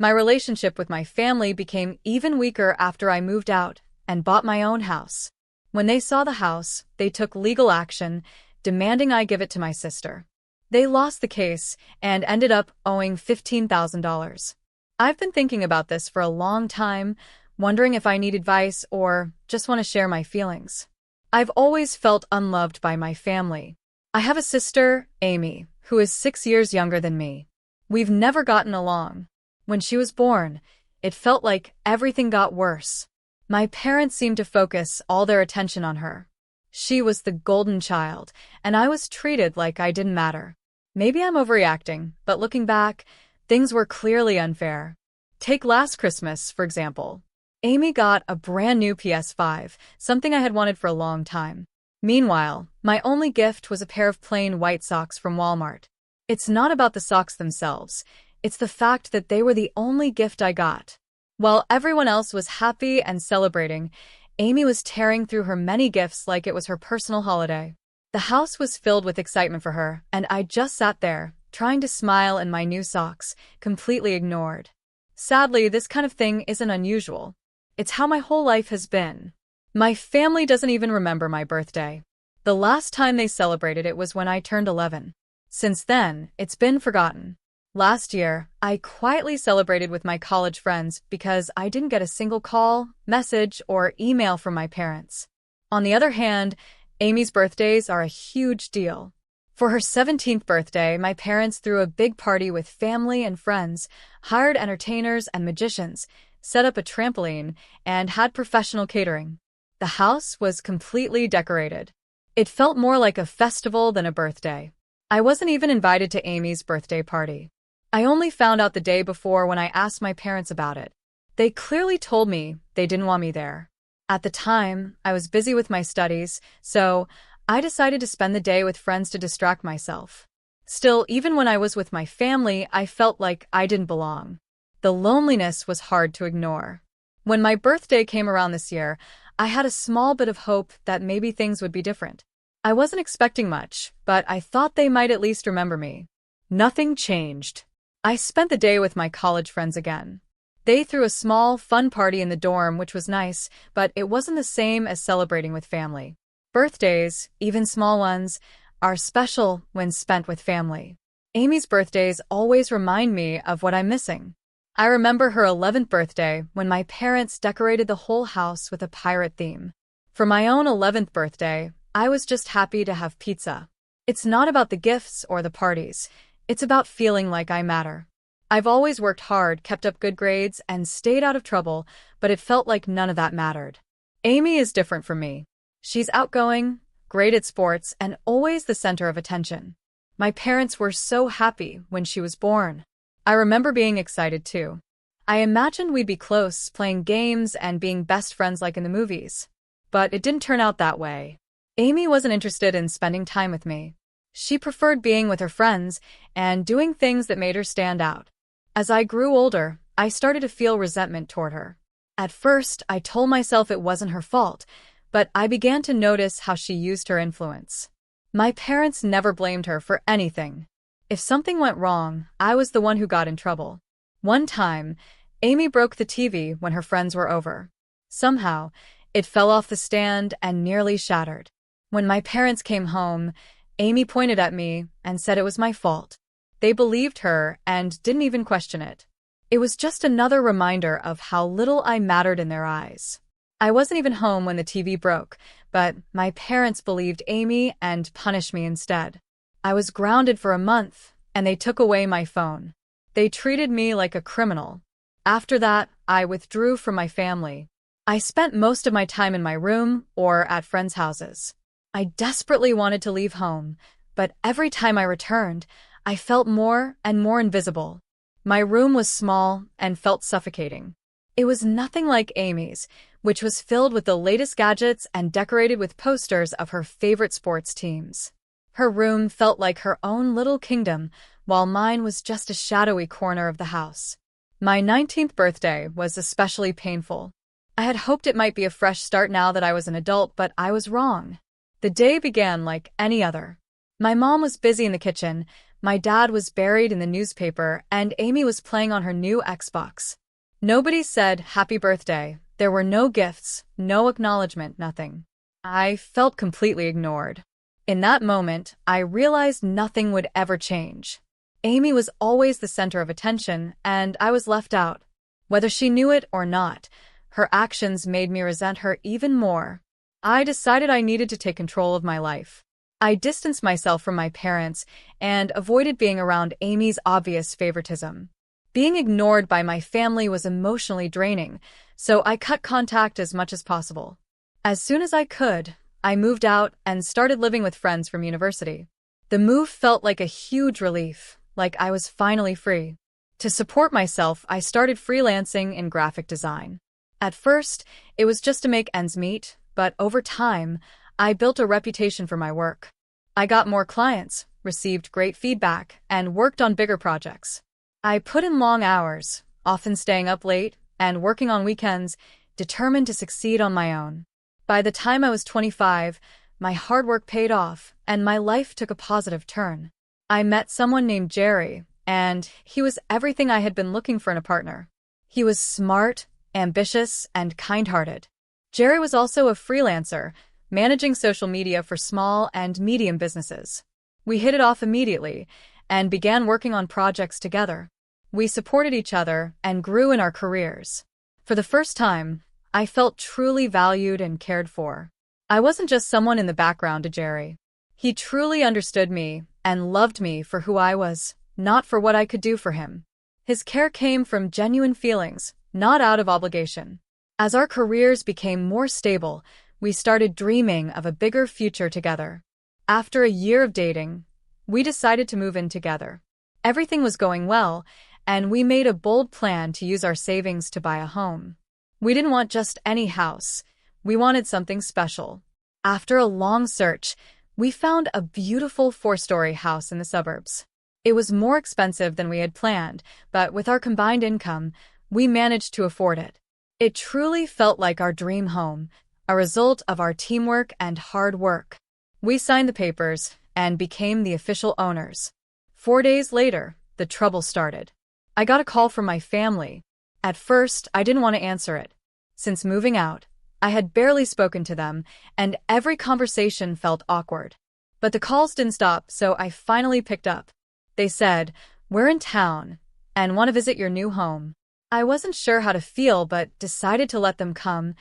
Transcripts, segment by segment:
My relationship with my family became even weaker after I moved out and bought my own house. When they saw the house, they took legal action, demanding I give it to my sister. They lost the case and ended up owing $15,000. I've been thinking about this for a long time, wondering if I need advice or just want to share my feelings. I've always felt unloved by my family. I have a sister, Amy, who is 6 years younger than me. We've never gotten along. When she was born, it felt like everything got worse. My parents seemed to focus all their attention on her. She was the golden child, and I was treated like I didn't matter. Maybe I'm overreacting, but looking back, things were clearly unfair. Take last Christmas, for example. Amy got a brand new PS5, something I had wanted for a long time. Meanwhile, my only gift was a pair of plain white socks from Walmart. It's not about the socks themselves. It's the fact that they were the only gift I got. While everyone else was happy and celebrating, Amy was tearing through her many gifts like it was her personal holiday. The house was filled with excitement for her, and I just sat there, trying to smile in my new socks, completely ignored. Sadly, this kind of thing isn't unusual. It's how my whole life has been. My family doesn't even remember my birthday. The last time they celebrated it was when I turned 11. Since then, it's been forgotten. Last year, I quietly celebrated with my college friends because I didn't get a single call, message, or email from my parents. On the other hand, Amy's birthdays are a huge deal. For her 17th birthday, my parents threw a big party with family and friends, hired entertainers and magicians, set up a trampoline, and had professional catering. The house was completely decorated. It felt more like a festival than a birthday. I wasn't even invited to Amy's birthday party. I only found out the day before when I asked my parents about it. They clearly told me they didn't want me there. At the time, I was busy with my studies, so I decided to spend the day with friends to distract myself. Still, even when I was with my family, I felt like I didn't belong. The loneliness was hard to ignore. When my birthday came around this year, I had a small bit of hope that maybe things would be different. I wasn't expecting much, but I thought they might at least remember me. Nothing changed. I spent the day with my college friends again. They threw a small, fun party in the dorm, which was nice, but it wasn't the same as celebrating with family. Birthdays, even small ones, are special when spent with family. Amy's birthdays always remind me of what I'm missing. I remember her 11th birthday when my parents decorated the whole house with a pirate theme. For my own 11th birthday, I was just happy to have pizza. It's not about the gifts or the parties. It's about feeling like I matter. I've always worked hard, kept up good grades, and stayed out of trouble, but it felt like none of that mattered. Amy is different from me. She's outgoing, great at sports, and always the center of attention. My parents were so happy when she was born. I remember being excited too. I imagined we'd be close, playing games and being best friends like in the movies. But it didn't turn out that way. Amy wasn't interested in spending time with me. She preferred being with her friends and doing things that made her stand out. As I grew older, I started to feel resentment toward her. At first, I told myself it wasn't her fault, but I began to notice how she used her influence. My parents never blamed her for anything. If something went wrong, I was the one who got in trouble. One time, Amy broke the TV when her friends were over. Somehow, it fell off the stand and nearly shattered. When my parents came home, Amy pointed at me and said it was my fault. They believed her and didn't even question it. It was just another reminder of how little I mattered in their eyes. I wasn't even home when the TV broke, but my parents believed Amy and punished me instead. I was grounded for a month, and they took away my phone. They treated me like a criminal. After that, I withdrew from my family. I spent most of my time in my room or at friends' houses. I desperately wanted to leave home, but every time I returned, I felt more and more invisible. My room was small and felt suffocating. It was nothing like Amy's, which was filled with the latest gadgets and decorated with posters of her favorite sports teams. Her room felt like her own little kingdom, while mine was just a shadowy corner of the house. My 19th birthday was especially painful. I had hoped it might be a fresh start now that I was an adult, but I was wrong. The day began like any other. My mom was busy in the kitchen, My dad was buried in the newspaper, and Amy was playing on her new Xbox. Nobody said happy birthday. There were no gifts, no acknowledgement, nothing. I felt completely ignored. In that moment, I realized nothing would ever change. Amy was always the center of attention, and I was left out. Whether she knew it or not, her actions made me resent her even more. I decided I needed to take control of my life. I distanced myself from my parents and avoided being around Amy's obvious favoritism. Being ignored by my family was emotionally draining, so I cut contact as much as possible. As soon as I could, I moved out and started living with friends from university. The move felt like a huge relief, like I was finally free. To support myself, I started freelancing in graphic design. At first, it was just to make ends meet, but over time, I built a reputation for my work. I got more clients, received great feedback, and worked on bigger projects. I put in long hours, often staying up late and working on weekends, determined to succeed on my own. By the time I was 25, my hard work paid off, and my life took a positive turn. I met someone named Jerry, and he was everything I had been looking for in a partner. He was smart, ambitious, and kind-hearted. Jerry was also a freelancer, managing social media for small and medium businesses. We hit it off immediately and began working on projects together. We supported each other and grew in our careers. For the first time, I felt truly valued and cared for. I wasn't just someone in the background to Jerry. He truly understood me and loved me for who I was, not for what I could do for him. His care came from genuine feelings, not out of obligation. As our careers became more stable, we started dreaming of a bigger future together. After a year of dating, we decided to move in together. Everything was going well, and we made a bold plan to use our savings to buy a home. We didn't want just any house. We wanted something special. After a long search, we found a beautiful 4-story house in the suburbs. It was more expensive than we had planned, but with our combined income, we managed to afford it. It truly felt like our dream home, a result of our teamwork and hard work. We signed the papers and became the official owners. 4 days later, the trouble started. I got a call from my family. At first, I didn't want to answer it. Since moving out, I had barely spoken to them, and every conversation felt awkward. But the calls didn't stop, so I finally picked up. They said, "We're in town and want to visit your new home." I wasn't sure how to feel, but decided to let them come,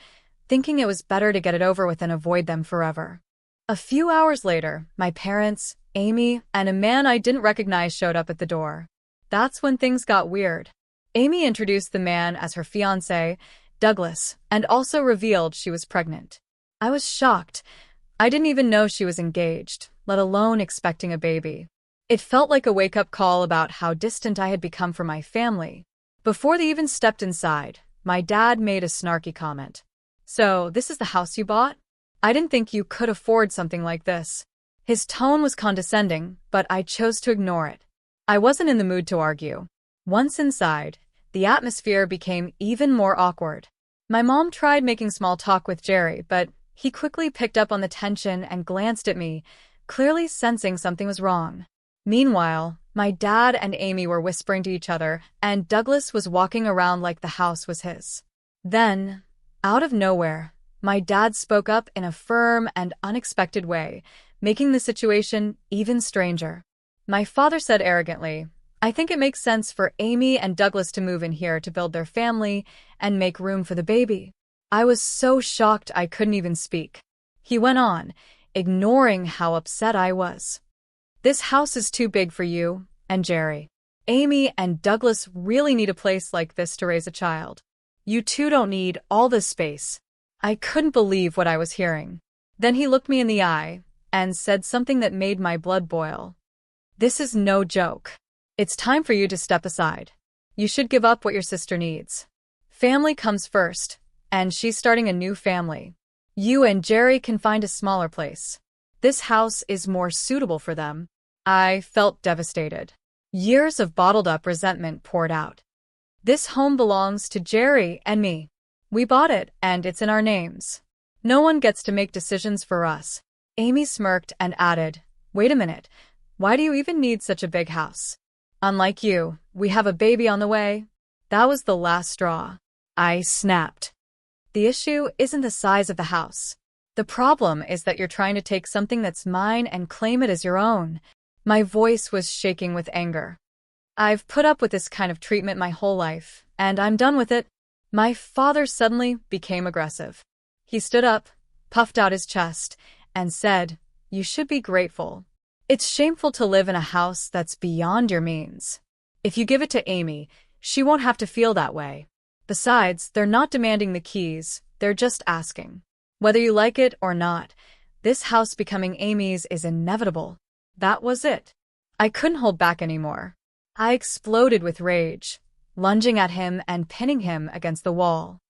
thinking it was better to get it over with than avoid them forever. A few hours later, my parents, Amy, and a man I didn't recognize showed up at the door. That's when things got weird. Amy introduced the man as her fiancé, Douglas, and also revealed she was pregnant. I was shocked. I didn't even know she was engaged, let alone expecting a baby. It felt like a wake-up call about how distant I had become from my family. Before they even stepped inside, my dad made a snarky comment. "So, this is the house you bought? I didn't think you could afford something like this." His tone was condescending, but I chose to ignore it. I wasn't in the mood to argue. Once inside, the atmosphere became even more awkward. My mom tried making small talk with Jerry, but he quickly picked up on the tension and glanced at me, clearly sensing something was wrong. Meanwhile, my dad and Amy were whispering to each other, and Douglas was walking around like the house was his. Then, out of nowhere, my dad spoke up in a firm and unexpected way, making the situation even stranger. My father said arrogantly, "I think it makes sense for Amy and Douglas to move in here to build their family and make room for the baby." I was so shocked I couldn't even speak. He went on, ignoring how upset I was. "This house is too big for you and Jerry. Amy and Douglas really need a place like this to raise a child. You two don't need all this space." I couldn't believe what I was hearing. Then he looked me in the eye and said something that made my blood boil. "This is no joke. It's time for you to step aside. You should give up what your sister needs. Family comes first, and she's starting a new family. You and Jerry can find a smaller place. This house is more suitable for them." I felt devastated. Years of bottled-up resentment poured out. "This home belongs to Jerry and me. We bought it, and it's in our names. No one gets to make decisions for us." Amy smirked and added, "Wait a minute. Why do you even need such a big house? Unlike you, we have a baby on the way. That was the last straw. I snapped. The issue isn't the size of the house. The problem is that you're trying to take something that's mine and claim it as your own. My voice was shaking with anger. I've put up with this kind of treatment my whole life, and I'm done with it. My father suddenly became aggressive. He stood up, puffed out his chest, and said, "You should be grateful. It's shameful to live in a house that's beyond your means. If you give it to Amy, she won't have to feel that way. Besides, they're not demanding the keys, they're just asking. Whether you like it or not, this house becoming Amy's is inevitable." That was it. I couldn't hold back anymore. I exploded with rage, lunging at him and pinning him against the wall.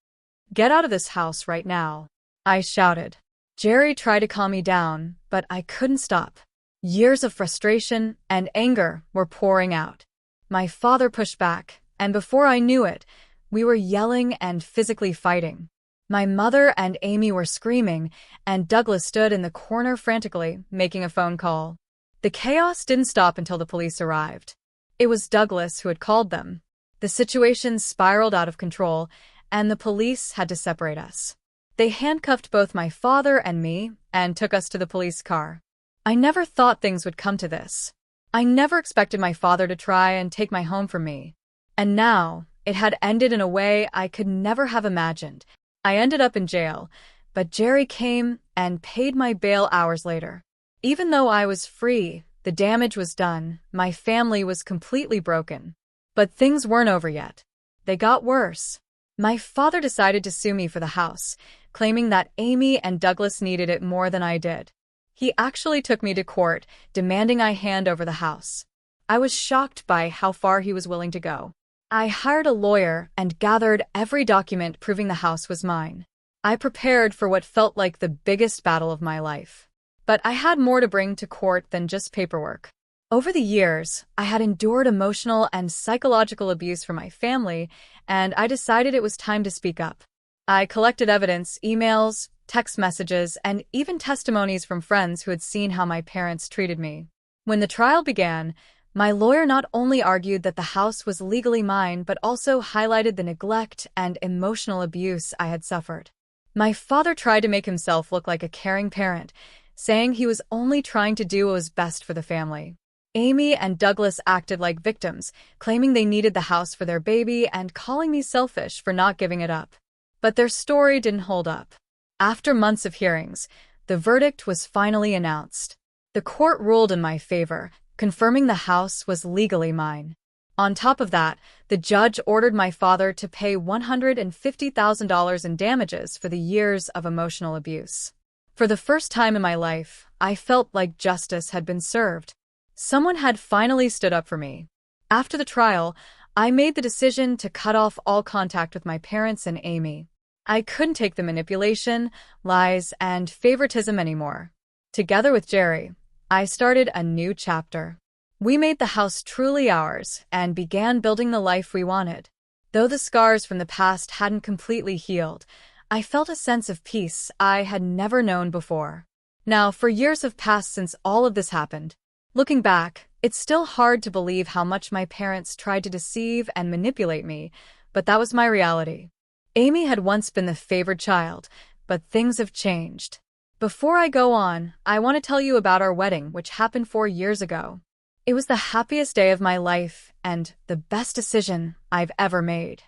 "Get out of this house right now," I shouted. Jerry tried to calm me down, but I couldn't stop. Years of frustration and anger were pouring out. My father pushed back, and before I knew it, we were yelling and physically fighting. My mother and Amy were screaming, and Douglas stood in the corner frantically, making a phone call. The chaos didn't stop until the police arrived. It was Douglas who had called them. The situation spiraled out of control, and the police had to separate us. They handcuffed both my father and me and took us to the police car. I never thought things would come to this. I never expected my father to try and take my home from me. And now, it had ended in a way I could never have imagined. I ended up in jail, but Jerry came and paid my bail hours later. Even though I was free, the damage was done. My family was completely broken. But things weren't over yet. They got worse. My father decided to sue me for the house, claiming that Amy and Douglas needed it more than I did. He actually took me to court, demanding I hand over the house. I was shocked by how far he was willing to go. I hired a lawyer and gathered every document proving the house was mine. I prepared for what felt like the biggest battle of my life. But I had more to bring to court than just paperwork. Over the years, I had endured emotional and psychological abuse from my family, and I decided it was time to speak up. I collected evidence, emails, text messages, and even testimonies from friends who had seen how my parents treated me. When the trial began, my lawyer not only argued that the house was legally mine, but also highlighted the neglect and emotional abuse I had suffered. My father tried to make himself look like a caring parent, saying he was only trying to do what was best for the family. Amy and Douglas acted like victims, claiming they needed the house for their baby and calling me selfish for not giving it up. But their story didn't hold up. After months of hearings, the verdict was finally announced. The court ruled in my favor, confirming the house was legally mine. On top of that, the judge ordered my father to pay $150,000 in damages for the years of emotional abuse. For the first time in my life, I felt like justice had been served. Someone had finally stood up for me. After the trial, I made the decision to cut off all contact with my parents and Amy. I couldn't take the manipulation, lies, and favoritism anymore. Together with Jerry, I started a new chapter. We made the house truly ours and began building the life we wanted. Though the scars from the past hadn't completely healed, I felt a sense of peace I had never known before. Now, for years have passed since all of this happened. Looking back, it's still hard to believe how much my parents tried to deceive and manipulate me, but that was my reality. Amy had once been the favored child, but things have changed. Before I go on, I want to tell you about our wedding, which happened 4 years ago. It was the happiest day of my life and the best decision I've ever made.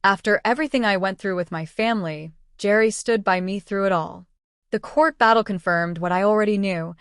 After everything I went through with my family, Jerry stood by me through it all. The court battle confirmed what I already knew.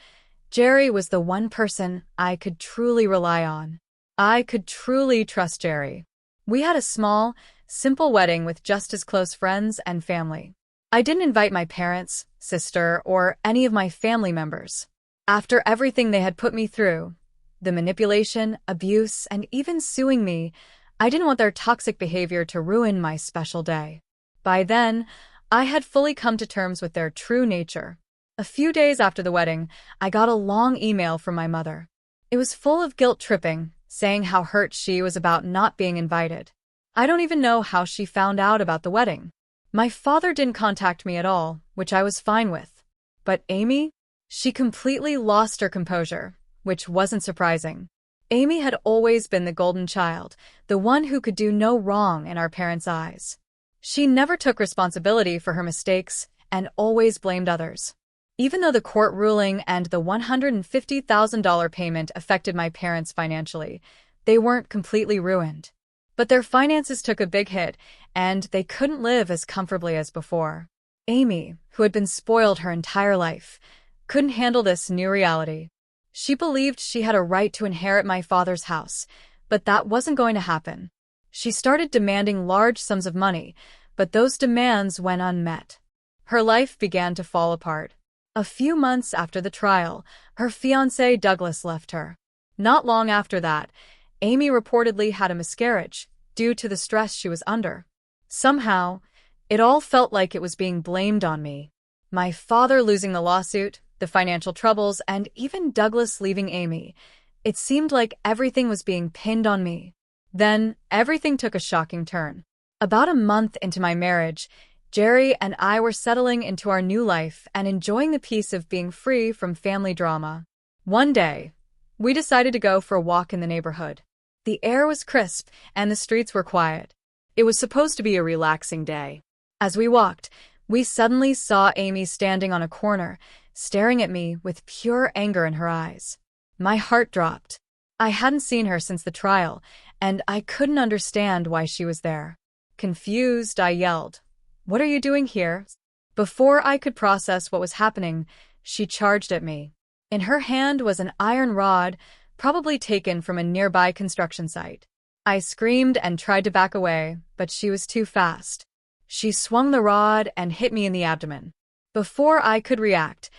Jerry was the one person I could truly rely on. I could truly trust Jerry. We had a small, simple wedding with just his close friends and family. I didn't invite my parents, sister, or any of my family members. After everything they had put me through, the manipulation, abuse, and even suing me, I didn't want their toxic behavior to ruin my special day. By then, I had fully come to terms with their true nature. A few days after the wedding, I got a long email from my mother. It was full of guilt-tripping, saying how hurt she was about not being invited. I don't even know how she found out about the wedding. My father didn't contact me at all, which I was fine with. But Amy? She completely lost her composure, which wasn't surprising. Amy had always been the golden child, the one who could do no wrong in our parents' eyes. She never took responsibility for her mistakes and always blamed others. Even though the court ruling and the $150,000 payment affected my parents financially, they weren't completely ruined. But their finances took a big hit, and they couldn't live as comfortably as before. Amy, who had been spoiled her entire life, couldn't handle this new reality. She believed she had a right to inherit my father's house, but that wasn't going to happen. She started demanding large sums of money, but those demands went unmet. Her life began to fall apart. A few months after the trial, her fiancé Douglas left her. Not long after that, Amy reportedly had a miscarriage due to the stress she was under. Somehow, it all felt like it was being blamed on me. My father losing the lawsuit, the financial troubles, and even Douglas leaving Amy. It seemed like everything was being pinned on me. Then, everything took a shocking turn. About a month into my marriage, Jerry and I were settling into our new life and enjoying the peace of being free from family drama. One day, we decided to go for a walk in the neighborhood. The air was crisp and the streets were quiet. It was supposed to be a relaxing day. As we walked, we suddenly saw Amy standing on a corner, staring at me with pure anger in her eyes. My heart dropped. I hadn't seen her since the trial, and I couldn't understand why she was there. Confused, I yelled, "What are you doing here?" Before I could process what was happening, she charged at me. In her hand was an iron rod, probably taken from a nearby construction site. I screamed and tried to back away, but she was too fast. She swung the rod and hit me in the abdomen. Before I could react,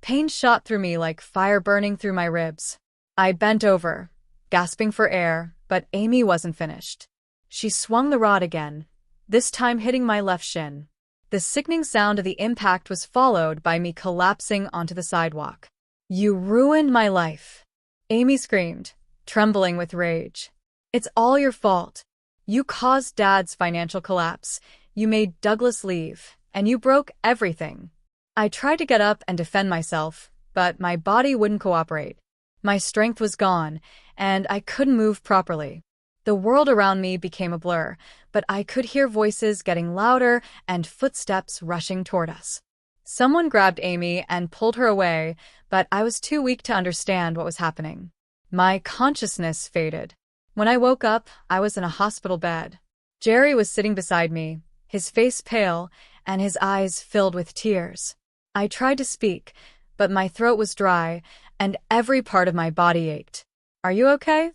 pain shot through me like fire burning through my ribs. I bent over, gasping for air, but Amy wasn't finished. She swung the rod again, this time hitting my left shin. The sickening sound of the impact was followed by me collapsing onto the sidewalk. "You ruined my life," Amy screamed, trembling with rage. "It's all your fault. You caused Dad's financial collapse, you made Douglas leave, and you broke everything." I tried to get up and defend myself, but my body wouldn't cooperate. My strength was gone, and I couldn't move properly. The world around me became a blur, but I could hear voices getting louder and footsteps rushing toward us. Someone grabbed Amy and pulled her away, but I was too weak to understand what was happening. My consciousness faded. When I woke up, I was in a hospital bed. Jerry was sitting beside me, his face pale and his eyes filled with tears. I tried to speak, but my throat was dry and every part of my body ached. "Are you okay?"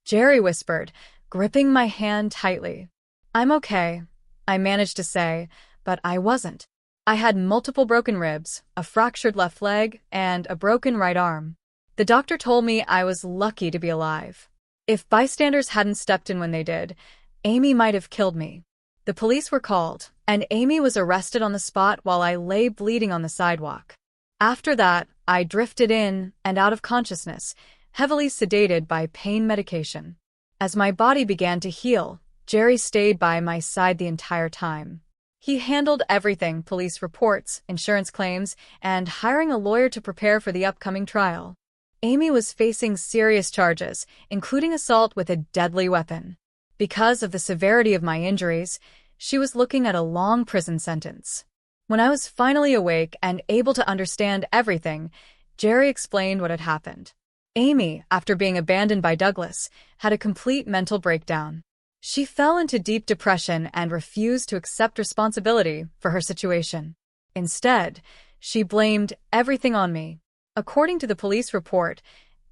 Jerry whispered, gripping my hand tightly. "I'm okay," I managed to say, but I wasn't. I had multiple broken ribs, a fractured left leg, and a broken right arm. The doctor told me I was lucky to be alive. If bystanders hadn't stepped in when they did, Amy might have killed me. The police were called, and Amy was arrested on the spot while I lay bleeding on the sidewalk. After that, I drifted in and out of consciousness, heavily sedated by pain medication. As my body began to heal, Jerry stayed by my side the entire time. He handled everything: police reports, insurance claims, and hiring a lawyer to prepare for the upcoming trial. Amy was facing serious charges, including assault with a deadly weapon. Because of the severity of my injuries, she was looking at a long prison sentence. When I was finally awake and able to understand everything, Jerry explained what had happened. Amy, after being abandoned by Douglas, had a complete mental breakdown. She fell into deep depression and refused to accept responsibility for her situation. Instead, she blamed everything on me. According to the police report,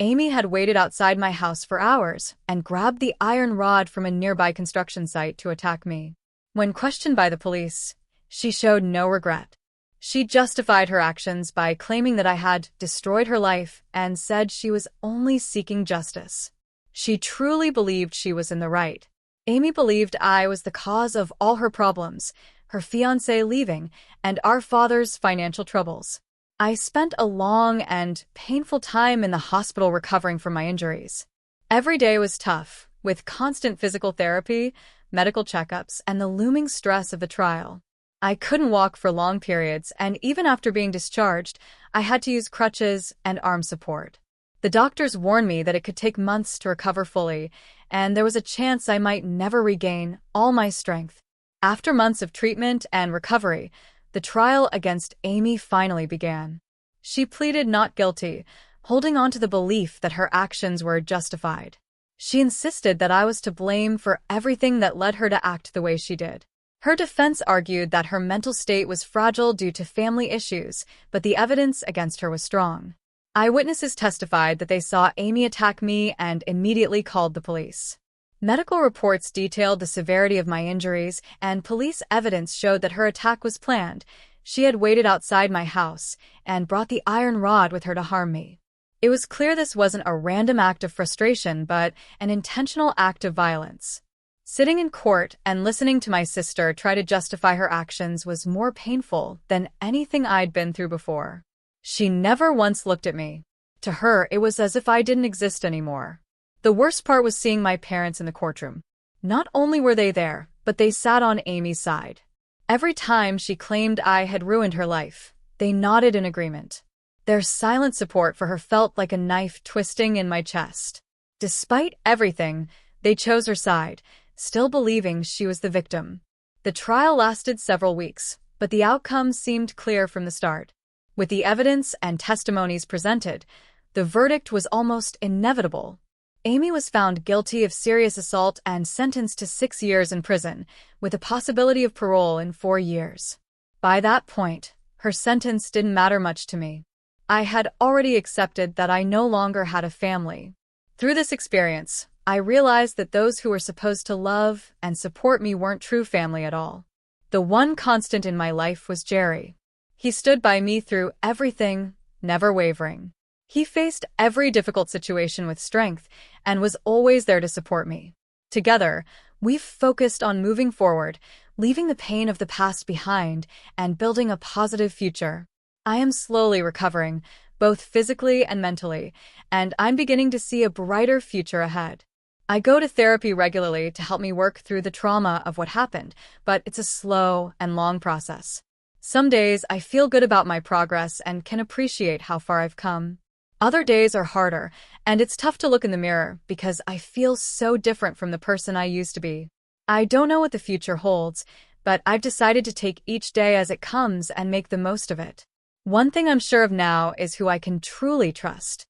Amy had waited outside my house for hours and grabbed the iron rod from a nearby construction site to attack me. When questioned by the police, she showed no regret. She justified her actions by claiming that I had destroyed her life and said she was only seeking justice. She truly believed she was in the right. Amy believed I was the cause of all her problems, her fiancé leaving, and our father's financial troubles. I spent a long and painful time in the hospital recovering from my injuries. Every day was tough, with constant physical therapy, medical checkups, and the looming stress of the trial. I couldn't walk for long periods, and even after being discharged, I had to use crutches and arm support. The doctors warned me that it could take months to recover fully, and there was a chance I might never regain all my strength. After months of treatment and recovery, the trial against Amy finally began. She pleaded not guilty, holding on to the belief that her actions were justified. She insisted that I was to blame for everything that led her to act the way she did. Her defense argued that her mental state was fragile due to family issues, but the evidence against her was strong. Eyewitnesses testified that they saw Amy attack me and immediately called the police. Medical reports detailed the severity of my injuries, and police evidence showed that her attack was planned. She had waited outside my house and brought the iron rod with her to harm me. It was clear this wasn't a random act of frustration, but an intentional act of violence. Sitting in court and listening to my sister try to justify her actions was more painful than anything I'd been through before. She never once looked at me. To her, it was as if I didn't exist anymore. The worst part was seeing my parents in the courtroom. Not only were they there, but they sat on Amy's side. Every time she claimed I had ruined her life, they nodded in agreement. Their silent support for her felt like a knife twisting in my chest. Despite everything, they chose her side, still believing she was the victim. The trial lasted several weeks, but the outcome seemed clear from the start. With the evidence and testimonies presented, the verdict was almost inevitable. Amy was found guilty of serious assault and sentenced to 6 years in prison, with a possibility of parole in 4 years. By that point, her sentence didn't matter much to me. I had already accepted that I no longer had a family. Through this experience, I realized that those who were supposed to love and support me weren't true family at all. The one constant in my life was Jerry. He stood by me through everything, never wavering. He faced every difficult situation with strength and was always there to support me. Together, we've focused on moving forward, leaving the pain of the past behind, and building a positive future. I am slowly recovering, both physically and mentally, and I'm beginning to see a brighter future ahead. I go to therapy regularly to help me work through the trauma of what happened, but it's a slow and long process. Some days I feel good about my progress and can appreciate how far I've come. Other days are harder, and it's tough to look in the mirror because I feel so different from the person I used to be. I don't know what the future holds, but I've decided to take each day as it comes and make the most of it. One thing I'm sure of now is who I can truly trust.